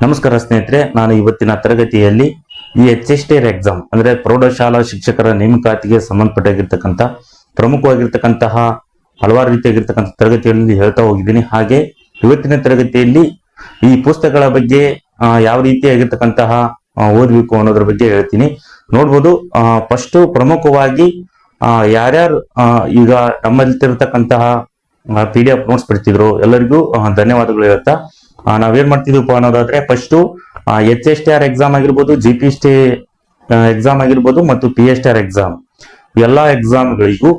ನಮಸ್ಕಾರ ಸ್ನೇಹಿತರೆ, ನಾನು ಇವತ್ತಿನ ತರಗತಿಯಲ್ಲಿ ಈ HSTR ಎಕ್ಸಾಮ್ ಅಂದ್ರೆ ಪ್ರೌಢಶಾಲಾ ಶಿಕ್ಷಕರ ನೇಮಕಾತಿಗೆ ಸಂಬಂಧಪಟ್ಟಾಗಿರ್ತಕ್ಕಂಥ ಪ್ರಮುಖವಾಗಿರ್ತಕ್ಕಂತಹ ಹಲವಾರು ರೀತಿಯಾಗಿರ್ತಕ್ಕಂಥ ತರಗತಿಯಲ್ಲಿ ಹೇಳ್ತಾ ಹೋಗಿದ್ದೀನಿ. ಹಾಗೆ ಇವತ್ತಿನ ತರಗತಿಯಲ್ಲಿ ಈ ಪುಸ್ತಕಗಳ ಬಗ್ಗೆ ಯಾವ ರೀತಿಯಾಗಿರ್ತಕ್ಕಂತಹ ಓದಬೇಕು ಅನ್ನೋದ್ರ ಬಗ್ಗೆ ಹೇಳ್ತೀನಿ. ನೋಡ್ಬೋದು, ಫಸ್ಟ್ ಪ್ರಮುಖವಾಗಿ ಯಾರ್ಯಾರು ಈಗ ನಮ್ಮಲ್ಲಿರ್ತಕ್ಕಂತಹ PDF ನೋಟ್ಸ್ ಬಿಡ್ತಿದ್ರು ಎಲ್ಲರಿಗೂ ಧನ್ಯವಾದಗಳು ಹೇಳ್ತಾ ನಾವೇನ್ ಮಾಡ್ತಿದ್ವಪ್ಪ ಅನ್ನೋದಾದ್ರೆ ಫಸ್ಟ್ HSTR ಎಕ್ಸಾಮ್ ಆಗಿರ್ಬೋದು, GPST ಎಕ್ಸಾಮ್ ಆಗಿರ್ಬೋದು ಮತ್ತು PSTR ಎಕ್ಸಾಮ್ ಎಲ್ಲಾ ಎಕ್ಸಾಮ್ಗಳಿಗೂ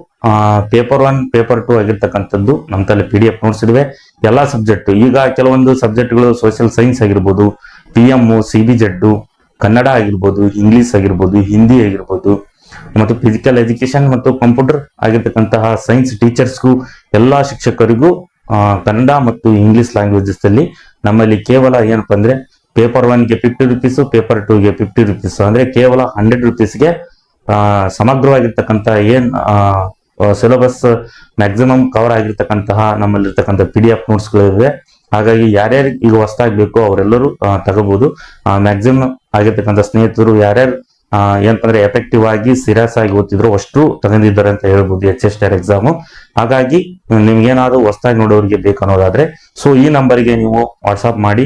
ಪೇಪರ್ 1 ಪೇಪರ್ 2 ಆಗಿರ್ತಕ್ಕಂಥದ್ದು ನಮ್ಮ ತಲೆ PDF ನೋಟ್ಸ್ ಇರುವೆ. ಎಲ್ಲಾ ಸಬ್ಜೆಕ್ಟ್ ಈಗ ಕೆಲವೊಂದು ಸಬ್ಜೆಕ್ಟ್ಗಳು ಸೋಷಿಯಲ್ ಸೈನ್ಸ್ ಆಗಿರ್ಬೋದು, PM, CBZ, ಕನ್ನಡ ಆಗಿರ್ಬೋದು, ಇಂಗ್ಲಿಷ್ ಆಗಿರ್ಬೋದು, ಹಿಂದಿ ಆಗಿರ್ಬೋದು ಮತ್ತು ಫಿಸಿಕಲ್ ಎಜುಕೇಶನ್ ಮತ್ತು ಕಂಪ್ಯೂಟರ್ ಆಗಿರ್ತಕ್ಕಂತಹ ಸೈನ್ಸ್ ಟೀಚರ್ಸ್ಗೂ ಎಲ್ಲಾ ಶಿಕ್ಷಕರಿಗೂ ಕನ್ನಡ ಮತ್ತು ಇಂಗ್ಲಿಷ್ ಲ್ಯಾಂಗ್ವೇಜಸ್ ಅಲ್ಲಿ ನಮ್ಮಲ್ಲಿ ಕೇವಲ ಏನಪ್ಪಾ ಅಂದ್ರೆ ಪೇಪರ್ 1 ಗೆ 50 ರೂಪೀಸ್, ಪೇಪರ್ 2 ಗೆ 50 ರೂಪೀಸ್ ಅಂದ್ರೆ ಕೇವಲ 100 ರೂಪೀಸ್ಗೆ ಸಮಗ್ರವಾಗಿರ್ತಕ್ಕಂಥ ಏನ್ ಸಿಲೆಬಸ್ ಮ್ಯಾಕ್ಸಿಮಮ್ ಕವರ್ ಆಗಿರ್ತಕ್ಕಂತಹ ನಮ್ಮಲ್ಲಿರ್ತಕ್ಕಂಥ PDF ನೋಟ್ಸ್ ಗಳಿವೆ. ಹಾಗಾಗಿ ಯಾರ್ಯಾರು ಈಗ ಹೊಸದಾಗಬೇಕು ಅವರೆಲ್ಲರೂ ತಗೋಬಹುದು. ಮ್ಯಾಕ್ಸಿಮಮ್ ಆಗಿರ್ತಕ್ಕಂಥ ಸ್ನೇಹಿತರು ಯಾರ್ಯಾರು ಏನಂತಂದ್ರೆ ಎಫೆಕ್ಟಿವ್ ಆಗಿ ಸೀರಿಯಸ್ ಆಗಿ ಓದ್ತಿದ್ರು ಅಷ್ಟು ತಗೊಂಡಿದ್ದಾರೆ ಅಂತ ಹೇಳ್ಬೋದು HSTR ಎಕ್ಸಾಮ್. ಹಾಗಾಗಿ ನಿಮ್ಗೇನಾದ್ರು ಹೊಸದಾಗಿ ನೋಡೋರಿಗೆ ಬೇಕನ್ನೋದಾದ್ರೆ ಸೊ ಈ ನಂಬರ್ಗೆ ನೀವು ವಾಟ್ಸ್ಆಪ್ ಮಾಡಿ,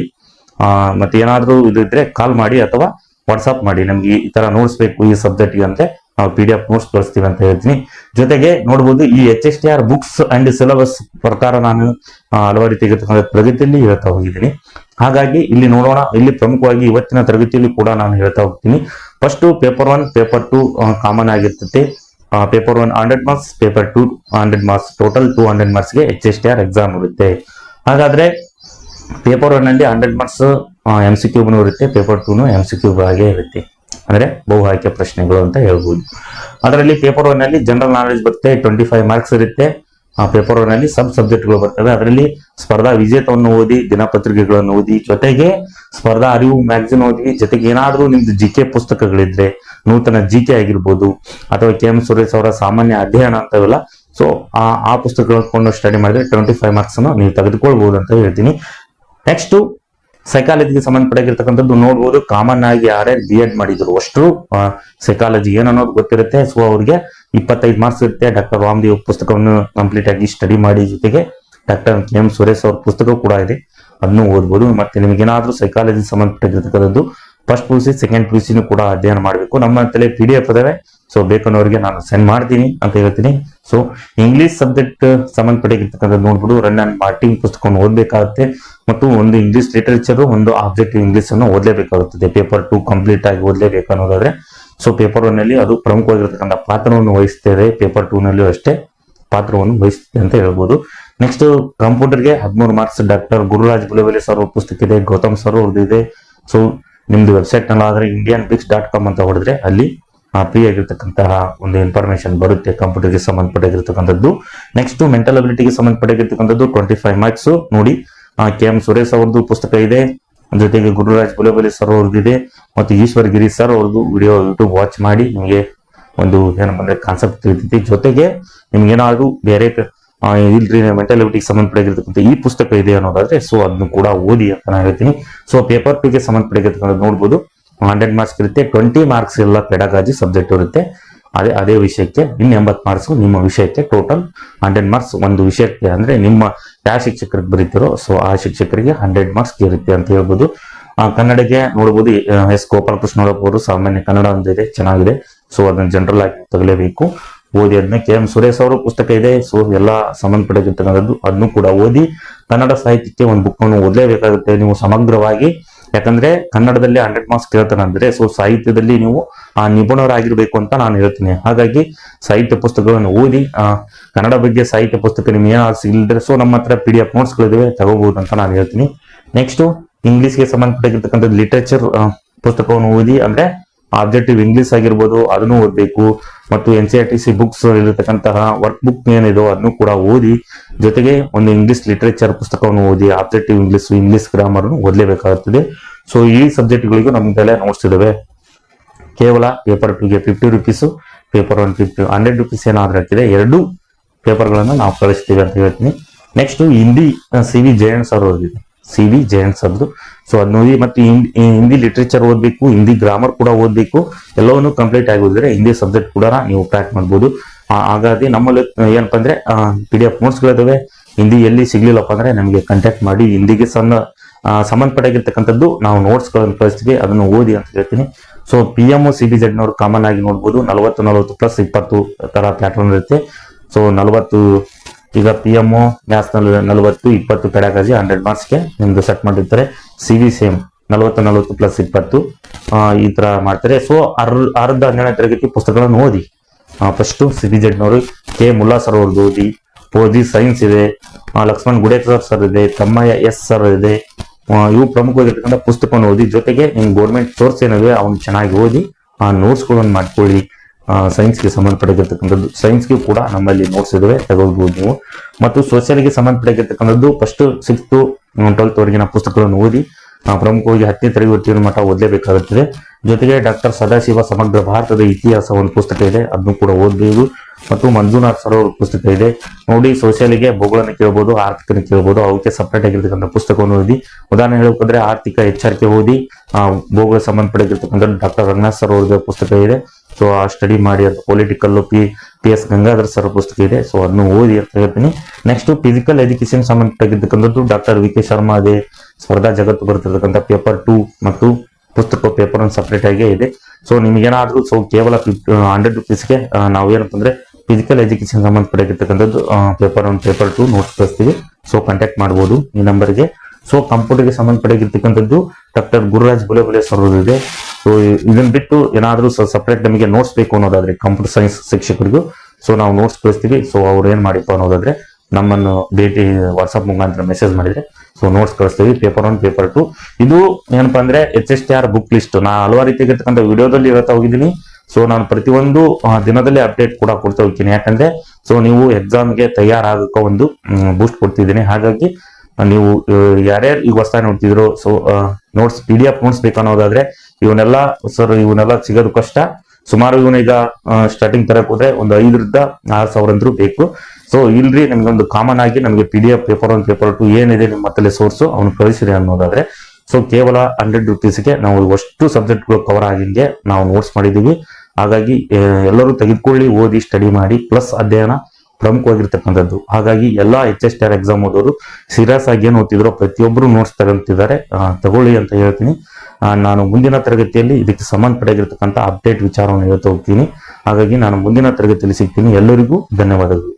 ಮತ್ತೆ ಏನಾದ್ರೂ ಇದ್ರೆ ಕಾಲ್ ಮಾಡಿ ಅಥವಾ ವಾಟ್ಸ್ಆಪ್ ಮಾಡಿ, ನಮ್ಗೆ ಈ ತರ ನೋಟ್ಸ್ ಬೇಕು ಈ ಸಬ್ಜೆಕ್ಟ್ಗೆ ಅಂತ ನಾವು PDF ನೋಟ್ಸ್ ಕಳಿಸ್ತೀವಿ ಅಂತ ಹೇಳ್ತೀನಿ. ಜೊತೆಗೆ ನೋಡ್ಬೋದು, ಈ HSTR ಬುಕ್ಸ್ ಅಂಡ್ ಸಿಲೆಬಸ್ ಪ್ರಕಾರ ನಾನು ಹಲವಾರು ರೀತಿಯಾಗಿರ್ತಕ್ಕಂಥ ತರಗತಿಯಲ್ಲಿ ಹೇಳ್ತಾ ಹೋಗಿದ್ದೀನಿ. ಹಾಗಾಗಿ ಇಲ್ಲಿ ನೋಡೋಣ, ಇಲ್ಲಿ ಪ್ರಮುಖವಾಗಿ ಇವತ್ತಿನ ತರಗತಿಯಲ್ಲಿ ಕೂಡ ನಾನು ಹೇಳ್ತಾ ಹೋಗ್ತೀನಿ. ಫಸ್ಟ್ ಪೇಪರ್ 1 ಪೇಪರ್ 2 ಕಾಮನ್ ಆಗಿರ್ತದೆ. Paper 1 100 marks, paper 2 100 marks, total 200 ಮಾರ್ಕ್ಸ್ಗೆ HSTR exam ಇರುತ್ತೆ. ಹಾಗಾದ್ರೆ ಪೇಪರ್ 1 ನಲ್ಲಿ 100 ಮಾರ್ಕ್ಸ್ MCQ ಇರುತ್ತೆ, ಪೇಪರ್ 2 MCQ ಹಾಗೆ ಇರುತ್ತೆ, ಅಂದ್ರೆ ಬಹು ಆಯ್ಕೆ ಪ್ರಶ್ನೆಗಳು ಅಂತ ಹೇಳ್ಬೋದು. ಅದರಲ್ಲಿ ಪೇಪರ್ 1 ನಲ್ಲಿ ಜನರಲ್ ನಾಲೆಡ್ಜ್ ಬರುತ್ತೆ, 25 ಮಾರ್ಕ್ಸ್ ಇರುತ್ತೆ. ಪೇಪರ್ 1 ನಲ್ಲಿ ಸಬ್ ಸಬ್ಜೆಕ್ಟ್ಗಳು ಬರ್ತವೆ. ಅದರಲ್ಲಿ ಸ್ಪರ್ಧಾ ವಿಜೇತವನ್ನು ಓದಿ, ದಿನಪತ್ರಿಕೆಗಳನ್ನು ಓದಿ, ಜೊತೆಗೆ ಸ್ಪರ್ಧಾ ಅರಿವು ಮ್ಯಾಗಝಿನ್ ಓದಿ, ಜೊತೆಗೆ ಏನಾದ್ರೂ ನಿಮ್ದು GK ಪುಸ್ತಕಗಳಿದ್ರೆ ನೂತನ GK ಆಗಿರ್ಬೋದು ಅಥವಾ KM ಸುರೇಶ್ ಅವರ ಸಾಮಾನ್ಯ ಅಧ್ಯಯನ ಅಂತವೆಲ್ಲ, ಸೊ ಆ ಪುಸ್ತಕಗಳನ್ನು ಸ್ಟಡಿ ಮಾಡಿದ್ರೆ 25 ಮಾರ್ಕ್ಸ್ ಅನ್ನು ನೀವು ತೆಗೆದುಕೊಳ್ಬಹುದು ಅಂತ ಹೇಳ್ತೀನಿ. ನೆಕ್ಸ್ಟ್ ಸೈಕಾಲಜಿಗೆ ಸಂಬಂಧಪಟ್ಟಿರ್ತಕ್ಕಂಥದ್ದು ನೋಡ್ಬೋದು. ಕಾಮನ್ ಆಗಿ ಯಾರ್ಯಾರು BEd ಮಾಡಿದ್ರು ಅಷ್ಟು ಸೈಕಾಲಜಿ ಏನನ್ನೋದು ಗೊತ್ತಿರುತ್ತೆ. ಸೊ ಅವ್ರಿಗೆ 25 ಮಾರ್ಕ್ಸ್ ಇರುತ್ತೆ. ಡಾಕ್ಟರ್ ರಾಮದೇವ್ ಪುಸ್ತಕವನ್ನು ಕಂಪ್ಲೀಟ್ ಆಗಿ ಸ್ಟಡಿ ಮಾಡಿ, ಜೊತೆಗೆ ಡಾಕ್ಟರ್ KM ಸುರೇಶ್ ಅವ್ರ ಪುಸ್ತಕ ಕೂಡ ಇದೆ, ಅದನ್ನು ಓದ್ಬೋದು. ಮತ್ತೆ ನಿಮ್ಗೇನಾದ್ರೂ ಸೈಕಾಲಜಿ ಸಂಬಂಧಪಟ್ಟಿರ್ತಕ್ಕಂಥದ್ದು ಫಸ್ಟ್ PUC ಸೆಕೆಂಡ್ PUC ಕೂಡ ಅಧ್ಯಯನ ಮಾಡಬೇಕು. ನಮ್ಮ ತಲೆ PDF ಇದಾವೆ, ಸೊ ಬೇಕನ್ನೋರಿಗೆ ನಾನು ಸೆಂಡ್ ಮಾಡ್ತೀನಿ ಅಂತ ಹೇಳ್ತೀನಿ. ಸೊ ಇಂಗ್ಲಿಷ್ ಸಬ್ಜೆಕ್ಟ್ ಸಂಬಂಧಪಟ್ಟಿರ್ತಕ್ಕಂಥದ್ದು ನೋಡ್ಬಿಡು, ರನ್ ಅಂಡ್ ಮಾರ್ಟಿನ್ ಪುಸ್ತಕವನ್ನು ಓದಬೇಕಾಗುತ್ತೆ ಮತ್ತು ಒಂದು ಇಂಗ್ಲಿಷ್ ಲಿಟರೇಚರ್, ಒಂದು ಆಬ್ಜೆಕ್ಟಿವ್ ಇಂಗ್ಲಿಷ್ ಅನ್ನು ಓದಲೇಬೇಕಾಗುತ್ತದೆ. ಪೇಪರ್ 2 ಕಂಪ್ಲೀಟ್ ಆಗಿ ಓದಲೇಬೇಕು ಅನ್ನೋದಾದ್ರೆ ಸೊ ಪೇಪರ್ 1 ನಲ್ಲಿ ಅದು ಪ್ರಮುಖವಾಗಿರ್ತಕ್ಕಂಥ ಪಾತ್ರವನ್ನು ವಹಿಸ್ತೇವೆ, ಪೇಪರ್ 2 ನಲ್ಲಿ ಅಷ್ಟೇ ಪಾತ್ರವನ್ನು ವಹಿಸುತ್ತೆ ಅಂತ ಹೇಳ್ಬೋದು. ನೆಕ್ಸ್ಟ್ ಕಂಪ್ಯೂಟರ್ಗೆ 13 ಮಾರ್ಕ್ಸ್ ಡಾಕ್ಟರ್ ಗುರುರಾಜ್ ಗುಲವೇಲಿ ಸರ್ ಪುಸ್ತಕ ಇದೆ, ಗೌತಮ್ ಸರ್ ಅವ್ರದ್ದು ಇದೆ. ಸೊ ನಿಮ್ದು ವೆಬ್ಸೈಟ್ ನಲ್ಲಿ ಆದ್ರೆ indianbooks.com ಅಂತ ಹೊಡೆದ್ರೆ ಅಲ್ಲಿ ಫ್ರೀ ಆಗಿರ್ತಕ್ಕಂತಹ ಒಂದು ಇನ್ಫಾರ್ಮೇಶನ್ ಬರುತ್ತೆ ಕಂಪ್ಯೂಟರ್ಗೆ ಸಂಬಂಧಪಟ್ಟಿರ್ತಕ್ಕಂಥದ್ದು. ನೆಕ್ಸ್ಟ್ ಮೆಂಟಲ್ ಅಬಿಲಿಟಿಗೆ ಸಂಬಂಧಪಟ್ಟಿರ್ತಕ್ಕಂಥದ್ದು 25 ಮಾರ್ಕ್ಸ್ ನೋಡಿ. KM ಸುರೇಶ್ ಅವ್ರದ್ದು ಪುಸ್ತಕ ಇದೆ, ಜೊತೆಗೆ ಗುರುರಾಜ್ ಗುಲವೇಲಿ ಸರ್ ಅವ್ರದ್ದು ಇದೆ, ಮತ್ತು ಈಶ್ವರ್ ಗಿರಿ ಸರ್ ಅವ್ರದ್ದು ವಿಡಿಯೋ ಯೂಟ್ಯೂಬ್ ವಾಚ್ ಮಾಡಿ ನಿಮಗೆ ಒಂದು ಏನಪ್ಪ ಅಂದ್ರೆ ಕಾನ್ಸೆಪ್ಟ್ ತಿಳಿತೈತಿ. ಜೊತೆಗೆ ನಿಮ್ಗೆ ಏನಾದ್ರು ಬೇರೆ ಇಲ್ರಿ ಮೆಂಟಲ್ ಅಬಿಲಿಟಿಗೆ ಸಂಬಂಧಪಟ್ಟಿರ್ತಕ್ಕಂಥ ಈ ಪುಸ್ತಕ ಇದೆ ಅನ್ನೋದಾದ್ರೆ ಸೊ ಅದನ್ನು ಕೂಡ ಓದಿ ಅಂತ ನಾನು ಹೇಳ್ತೀನಿ. ಸೊ ಪೇಪರ್ 2 ಗೆ ಸಂಬಂಧಪಟ್ಟಿರ್ತಕ್ಕಂಥ ನೋಡ್ಬೋದು, 100 ಮಾರ್ಕ್ಸ್ ಇರುತ್ತೆ. 20 ಮಾರ್ಕ್ಸ್ ಎಲ್ಲ ಪೆಡಗಾಜಿ ಸಬ್ಜೆಕ್ಟ್ ಇರುತ್ತೆ, ಅದೇ ವಿಷಯಕ್ಕೆ ಇನ್ನು 80 ಮಾರ್ಕ್ಸ್ ನಿಮ್ಮ ವಿಷಯಕ್ಕೆ. ಟೋಟಲ್ 100 ಮಾರ್ಕ್ಸ್ ಒಂದು ವಿಷಯಕ್ಕೆ, ಅಂದ್ರೆ ನಿಮ್ಮ ಯಾವ ಶಿಕ್ಷಕರಿಗೆ ಬರೀತಿರೋ ಸೊ ಆ ಶಿಕ್ಷಕರಿಗೆ 100 ಮಾರ್ಕ್ಸ್ ಇರುತ್ತೆ ಅಂತ ಹೇಳ್ಬೋದು. ಕನ್ನಡಕ್ಕೆ ನೋಡ್ಬೋದು, ಎಸ್ ಗೋಪಾಲಕೃಷ್ಣ ಅವರು ಸಾಮಾನ್ಯ ಕನ್ನಡ ಒಂದಿದೆ, ಚೆನ್ನಾಗಿದೆ. ಸೊ ಅದನ್ನ ಜನರಲ್ ಆಗಿ ತಗಲೇಬೇಕು, ಓದಿ. ಅದನ್ನ KM ಸುರೇಶ್ ಅವರ ಪುಸ್ತಕ ಇದೆ, ಸೊ ಎಲ್ಲ ಸಂಬಂಧಪಟ್ಟಿರ್ತಕ್ಕಂಥದ್ದು ಅದನ್ನು ಕೂಡ ಓದಿ. ಕನ್ನಡ ಸಾಹಿತ್ಯಕ್ಕೆ ಒಂದು ಬುಕ್ ಅನ್ನು ಓದಲೇಬೇಕಾಗುತ್ತೆ ನೀವು ಸಮಗ್ರವಾಗಿ. ಯಾಕಂದ್ರೆ ಕನ್ನಡದಲ್ಲಿ 100 ಮಾರ್ಕ್ಸ್ ಕೇಳ್ತಾನೆ ಅಂದ್ರೆ ಸೊ ಸಾಹಿತ್ಯದಲ್ಲಿ ನೀವು ನಿಪುಣರಾಗಿರ್ಬೇಕು ಅಂತ ನಾನು ಹೇಳ್ತೀನಿ. ಹಾಗಾಗಿ ಸಾಹಿತ್ಯ ಪುಸ್ತಕಗಳನ್ನು ಓದಿ. ಕನ್ನಡ ಬಗ್ಗೆ ಸಾಹಿತ್ಯ ಪುಸ್ತಕ ನಿಮ್ಗೆ ಏನಾದ್ರು ಇಲ್ಲದ್ರೆ ಸೊ ನಮ್ಮ ಹತ್ರ PDF ನೋಟ್ಸ್ ಗಳಿವೆ, ತಗೋಬಹುದು ಅಂತ ನಾನು ಹೇಳ್ತೀನಿ. ನೆಕ್ಸ್ಟ್ ಇಂಗ್ಲಿಷ್ಗೆ ಸಂಬಂಧಪಟ್ಟಿರ್ತಕ್ಕಂಥದ್ದು ಲಿಟರೇಚರ್ ಪುಸ್ತಕವನ್ನು ಓದಿ, ಅಂದ್ರೆ ಆಬ್ಜೆಕ್ಟಿವ್ ಇಂಗ್ಲಿಷ್ ಆಗಿರ್ಬೋದು ಅದನ್ನು ಓದಬೇಕು, ಮತ್ತು NCERT ಬುಕ್ಸ್ ಇರತಕ್ಕಂತಹ ವರ್ಕ್ ಬುಕ್ ಏನಿದೋ ಅದನ್ನು ಕೂಡ ಓದಿ. ಜೊತೆಗೆ ಒಂದು ಇಂಗ್ಲಿಷ್ ಲಿಟರೇಚರ್ ಪುಸ್ತಕವನ್ನು ಓದಿ, ಆಬ್ಜೆಕ್ಟಿವ್ ಇಂಗ್ಲಿಷ್ ಗ್ರಾಮರ್ ಓದಲೇಬೇಕಾಗುತ್ತದೆ. ಸೊ ಈ ಸಬ್ಜೆಕ್ಟ್ಗಳಿಗೂ ನಮ್ದೆಲ್ಲ ನೋಟ್ಸ್ ಇದಾವೆ. ಕೇವಲ ಪೇಪರ್ 2 ಗೆ 50 ರೂಪೀಸ್, ಪೇಪರ್ 1 100 ರೂಪೀಸ್ ಏನಾದ್ರೂ ಹಾಕಿದೆ. 2 ಪೇಪರ್ಗಳನ್ನು ನಾವು ಕಳಿಸ್ತೀವಿ ಅಂತ ಹೇಳ್ತೀನಿ. Next Hindi CV Jayanth sir ಅವ್ರದ್ದು, CV ಜಯಂತ್ ಸರ್ದು. ಸೊ ಅದನ್ನ ಓದಿ. ಮತ್ತು ಹಿಂದಿ ಲಿಟ್ರೇಚರ್ ಓದಬೇಕು, ಹಿಂದಿ ಗ್ರಾಮರ್ ಕೂಡ ಓದಬೇಕು. ಎಲ್ಲವನ್ನೂ ಕಂಪ್ಲೀಟ್ ಆಗಿ ಓದಿದ್ರೆ ಹಿಂದಿ ಸಬ್ಜೆಕ್ಟ್ ಕೂಡ ನೀವು ಕ್ರ್ಯಾಕ್ ಮಾಡ್ಬೋದು. ಹಾಗಾಗಿ ನಮ್ಮಲ್ಲಿ ಏನಪ್ಪಾ ಅಂದ್ರೆ PDF ನೋಟ್ಸ್ಗಳಿದಾವೆ. ಹಿಂದಿ ಎಲ್ಲಿ ಸಿಗ್ಲಿಲ್ಲಪ್ಪ ಅಂದ್ರೆ ನಮಗೆ ಕಾಂಟ್ಯಾಕ್ಟ್ ಮಾಡಿ. ಹಿಂದಿಗೆ ಸಂಬಂಧಪಟ್ಟಾಗಿರ್ತಕ್ಕಂಥದ್ದು ನಾವು ನೋಟ್ಸ್ಗಳನ್ನು ಕಳಿಸ್ತೀವಿ, ಅದನ್ನು ಓದಿ ಅಂತ ಹೇಳ್ತೀನಿ. ಸೊ PM CBZ ನವರು ಕಾಮನ್ ಆಗಿ ನೋಡ್ಬೋದು 40 ಪ್ಲಸ್ 20 ತರ ಪ್ಯಾಟರ್ನ್ ಇರುತ್ತೆ. ಸೊ 40 ಈಗ PM ಮ್ಯಾಥ್ಸ್ ನಲ್ಲಿ 40 20 ಪೆಡಾಗಜಿ 100 ಮಾರ್ಕ್ಸ್ಗೆ ನಿಮ್ದು ಸೆಟ್ ಮಾಡಿರ್ತಾರೆ. CV ಸೇಮ್ 40 ಪ್ಲಸ್ 20 ಈ ತರ ಮಾಡ್ತಾರೆ. ಸೊ 12ನೇ ತರಗತಿ ಪುಸ್ತಕಗಳನ್ನು ಓದಿ. ಫಸ್ಟ್ CBZ ನವರು K ಮುಲ್ಲಾ ಸರ್ ಅವ್ರದ್ದು ಓದಿ. ಸೈನ್ಸ್ ಇದೆ, ಲಕ್ಷ್ಮಣ್ ಗುಡೇಕರ್ ಸರ್ ಇದೆ, ತಮ್ಮಯ್ಯ S ಸರ್ ಇದೆ. ಇವು ಪ್ರಮುಖವಾಗಿರ್ತಕ್ಕಂಥ ಪುಸ್ತಕವನ್ನು ಓದಿ. ಜೊತೆಗೆ ನಿಮ್ ಗೌರ್ಮೆಂಟ್ ಸೋರ್ಸ್ ಏನಿದೆ ಅವನು ಚೆನ್ನಾಗಿ ಓದಿ ಆ ನೋಟ್ಸ್ಗಳನ್ನು ಮಾಡ್ಕೊಳ್ಳಿ. ಸೈನ್ಸ್ಗೆ ಸಂಬಂಧಪಟ್ಟಿರ್ತಕ್ಕಂಥದ್ದು, ಸೈನ್ಸ್ಗೆ ಕೂಡ ನಮ್ಮಲ್ಲಿ ನೋಟ್ಸ್ ಇದಾವೆ, ತಗೊಳ್ಬಹುದು ನೀವು. ಮತ್ತು ಸೋಷಿಯಲ್ಗೆ ಸಂಬಂಧಪಟ್ಟಿರ್ತಕ್ಕಂಥದ್ದು ಫಸ್ಟ್ 6th 12th ವರೆಗಿನ ಪುಸ್ತಕಗಳನ್ನು ಓದಿ. ಪ್ರಮುಖವಾಗಿ 10ನೇ ತರಗತಿಯ ಮಟ್ಟ ಓದಲೇಬೇಕಾಗುತ್ತದೆ. ಜೊತೆಗೆ ಡಾಕ್ಟರ್ ಸದಾಶಿವ ಸಮಗ್ರ ಭಾರತದ ಇತಿಹಾಸ ಒಂದು ಪುಸ್ತಕ ಇದೆ, ಅದನ್ನು ಕೂಡ ಓದಬಹುದು. ಮತ್ತು ಮಂಜುನಾಥ್ ಸರ್ ಅವ್ರ ಪುಸ್ತಕ ಇದೆ ನೋಡಿ. ಸೋಷಿಯಲ್ಗೆ ಭೂಗೋಳನ ಕೇಳಬಹುದು, ಆರ್ಥಿಕನ ಕೇಳಬಹುದು. ಅವಕ್ಕೆ ಸಪರೇಟ್ ಆಗಿರ್ತಕ್ಕಂಥ ಪುಸ್ತಕವನ್ನು ಓದಿ. ಉದಾಹರಣೆ ಹೇಳಬೇಕಂದ್ರೆ ಆರ್ಥಿಕ HRK ಓದಿ. ಭೂಗೋಳ ಸಂಬಂಧಪಟ್ಟಿರ್ತಕ್ಕಂಥ ಡಾಕ್ಟರ್ ರಂಗನಾಥ್ ಸರ್ ಅವ್ರದ್ದು ಪುಸ್ತಕ ಇದೆ. ಸೊ ಆ ಸ್ಟಡಿ ಮಾಡಿ. ಅಂತ ಪೊಲಿಟಿಕಲ್ PS ಗಂಗಾಧರ್ ಸರ್ ಪುಸ್ತಕ ಇದೆ. ಸೊ ಅದನ್ನು ಓದಿ ಅಂತ ಹೇಳ್ತೀನಿ. ನೆಕ್ಸ್ಟ್ ಫಿಸಿಕಲ್ ಎಜುಕೇಶನ್ ಸಂಬಂಧಪಟ್ಟಿರ್ತಕ್ಕಂಥದ್ದು ಡಾಕ್ಟರ್ VK ಶರ್ಮಾ ಇದೆ. ಸ್ಪರ್ಧಾ ಜಗತ್ತು ಬರ್ತಿರ್ತಕ್ಕಂಥ ಪೇಪರ್ 2 ಮತ್ತು ಪುಸ್ತಕ ಪೇಪರ್ ಒಂದು ಸಪರೇಟ್ ಆಗಿ ಇದೆ. ಸೊ ನಿಮಗೇನಾದ್ರೂ ಕೇವಲ 100 ರೂಪೀಸ್ಗೆ ನಾವು ಏನಂತಂದ್ರೆ ಫಿಸಿಕಲ್ ಎಜುಕೇಶನ್ ಸಂಬಂಧಪಟ್ಟಿರ್ತಕ್ಕಂಥದ್ದು ಪೇಪರ್ 1 ಪೇಪರ್ 2 ನೋಟ್ಸ್ ಕಳಿಸ್ತೀವಿ. ಸೊ ಕಾಂಟ್ಯಾಕ್ಟ್ ಮಾಡಬಹುದು ಈ ನಂಬರ್ಗೆ. ಸೊ ಕಂಪ್ಯೂಟರ್ಗೆ ಸಂಬಂಧಪಟ್ಟಿರ್ತಕ್ಕಂಥದ್ದು ಡಾಕ್ಟರ್ ಗುರುರಾಜ್ ಬುಲೆಬುಲೆ ಸರ್ ಇದೆ. ಸೊ ಇದನ್ನ ಬಿಟ್ಟು ಏನಾದ್ರೂ ಸಪರೇಟ್ ನಮಗೆ ನೋಟ್ಸ್ ಬೇಕು ಅನ್ನೋದಾದ್ರೆ ಕಂಪ್ಯೂಟರ್ ಸೈನ್ಸ್ ಶಿಕ್ಷಕರಿಗೂ ಸೊ ನಾವು ನೋಟ್ಸ್ ಕಳಿಸ್ತೀವಿ. ಸೊ ಅವ್ರು ಏನ್ ಮಾಡಿಪ್ಪ ಅನ್ನೋದಾದ್ರೆ ನಮ್ಮನ್ನು ಭೇಟಿ ವಾಟ್ಸ್ಆಪ್ ಮುಖಾಂತರ ಮೆಸೇಜ್ ಮಾಡಿದ್ರೆ ಸೊ ನೋಟ್ಸ್ ಕಳಿಸ್ತೀವಿ. ಪೇಪರ್ 1 ಪೇಪರ್ 2 ಇದು ಏನಪ್ಪಾ ಅಂದ್ರೆ HSTR ಬುಕ್ ಲಿಸ್ಟ್ ನಾ ಹಲವಾರು ರೀತಿಯಾಗಿರ್ತಕ್ಕಂಥ ವಿಡಿಯೋದಲ್ಲಿ ಹೇಳ್ತಾ ಹೋಗಿದ್ದೀನಿ. ಸೊ ನಾನು ಪ್ರತಿಯೊಂದು ದಿನದಲ್ಲಿ ಅಪ್ಡೇಟ್ ಕೂಡ ಕೊಡ್ತಾ ಹೋಗ್ತೀನಿ. ಯಾಕಂದ್ರೆ ಸೊ ನೀವು ಎಕ್ಸಾಮ್ಗೆ ತಯಾರಾಗಕ್ಕೆ ಒಂದು ಬೂಸ್ಟ್ ಕೊಡ್ತಿದ್ದೀನಿ. ಹಾಗಾಗಿ ನೀವು ಯಾರ್ಯಾರು ಈಗ ಹೊಸದಾಗಿ ನೋಡ್ತಿದ್ರು ಸೊ ನೋಟ್ಸ್ PDF ನೋಟ್ಸ್ ಬೇಕನ್ನೋದಾದ್ರೆ ಇವನ್ನೆಲ್ಲ ಸಿಗೋದು ಕಷ್ಟ. ಸುಮಾರು ಇವನ್ನ ಈಗ ಸ್ಟಾರ್ಟಿಂಗ್ ತರಕ್ ಹೋದ್ರೆ ಒಂದು 5,000 ರಿಂದ 6,000 ಅಂದ್ರೂ ಬೇಕು. ಸೊ ಇಲ್ರಿ ನಮ್ಗೊಂದು ಕಾಮನ್ ಆಗಿ ನಮಗೆ PDF ಪೇಪರ್ 1 ಪೇಪರ್ 2 ಏನಿದೆ ನಿಮ್ಮ ಹತ್ತಲೇ ಸೋರ್ಸು ಅವನು ಕಳಿಸಿರಿ ಅನ್ನೋದಾದ್ರೆ ಸೊ ಕೇವಲ 100 ರೂಪೀಸ್ಗೆ ನಾವು ಅಷ್ಟು ಸಬ್ಜೆಕ್ಟ್ಗಳು ಕವರ್ ಆಗಿಂಗೆ ನಾವು ನೋಟ್ಸ್ ಮಾಡಿದೀವಿ. ಹಾಗಾಗಿ ಎಲ್ಲರೂ ತೆಗೆದುಕೊಳ್ಳಿ, ಓದಿ, ಸ್ಟಡಿ ಮಾಡಿ. ಪ್ಲಸ್ ಅಧ್ಯಯನ ಪ್ರಮುಖವಾಗಿರ್ತಕ್ಕಂಥದ್ದು. ಹಾಗಾಗಿ ಎಲ್ಲಾ HSTR ಎಕ್ಸಾಮ್ ಓದೋರು ಸೀರಿಯಸ್ ಆಗಿ ಏನು ಓದ್ತಿದ್ರು ಪ್ರತಿಯೊಬ್ಬರು ನೋಟ್ಸ್ ತಗೊಂತಿದ್ದಾರೆ, ತಗೊಳ್ಳಿ ಅಂತ ಹೇಳ್ತೀನಿ. ನಾನು ಮುಂದಿನ ತರಗತಿಯಲ್ಲಿ ಇದಕ್ಕೆ ಸಂಬಂಧಪಟ್ಟಿರ್ತಕ್ಕಂಥ ಅಪ್ಡೇಟ್ ವಿಚಾರವನ್ನು ಹೇಳ್ತಾ ಹೋಗ್ತೀನಿ. ಹಾಗಾಗಿ ನಾನು ಮುಂದಿನ ತರಗತಿಯಲ್ಲಿ ಸಿಗ್ತೀನಿ. ಎಲ್ಲರಿಗೂ ಧನ್ಯವಾದಗಳು.